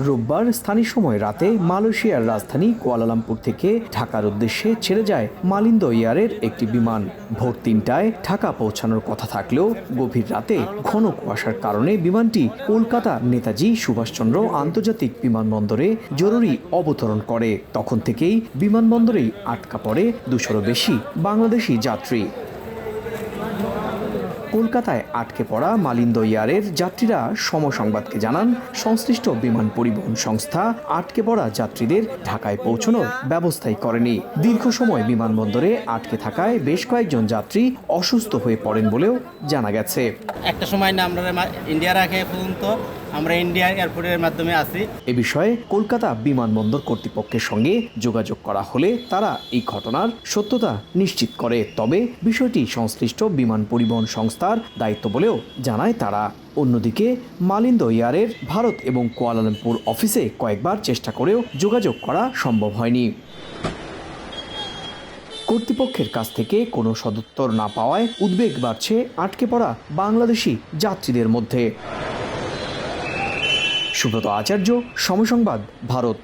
রোববার স্থানীয় সময় রাতে মালয়েশিয়ার রাজধানী কুয়ালালামপুর থেকে ঢাকার উদ্দেশ্যে ছেড়ে যায় মালিন্দো এয়ারের একটি বিমান। ভোর ৩টায় ঢাকা পৌঁছানোর কথা থাকলেও গভীর রাতে ঘন কুয়াশার কারণে বিমানটি কলকাতা নেতাজি সুভাষচন্দ্র আন্তর্জাতিক বিমানবন্দরে জরুরি অবতরণ করে। তখন থেকেই বিমানবন্দরেই আটকা পড়ে ২০০-রও বেশি বাংলাদেশি যাত্রী। কলকাতায় আটকে পড়া মালিন্দো এয়ারের যাত্রীরা সমসংবাদকে জানান, সংশ্লিষ্ট বিমান পরিবহন সংস্থা আটকে পড়া যাত্রীদের ঢাকায় পৌঁছানোর ব্যবস্থাই করেনি। দীর্ঘ সময় বিমানবন্দরে আটকে থাকায় বেশ কয়েকজন যাত্রী অসুস্থ হয়ে পড়েন বলেও জানা গেছে। একটা সময় না আমরা ইন্ডিয়া রাখে পর্যন্ত আমরা ইন্ডিয়া এয়ারপোর্টের মাধ্যমে আসি। এ বিষয়ে কলকাতা বিমানবন্দর কর্তৃপক্ষের সঙ্গে যোগাযোগ করা হলে তারা এই ঘটনার সত্যতা নিশ্চিত করে। তবে বিষয়টি সংশ্লিষ্ট বিমান পরিবহন সংস্থার দায়িত্ব বলেও জানায় তারা। অন্যদিকে মালিন্দো এয়ারের ভারত এবং কুয়ালালামপুর অফিসে কয়েকবার চেষ্টা করেও যোগাযোগ করা সম্ভব হয়নি। কর্তৃপক্ষের কাছ থেকে কোনো সদুত্তর না পাওয়ায় উদ্বেগ বাড়ছে আটকে পড়া বাংলাদেশি যাত্রীদের মধ্যে। সুব্রত আচার্য, সময় সংবাদ, ভারত।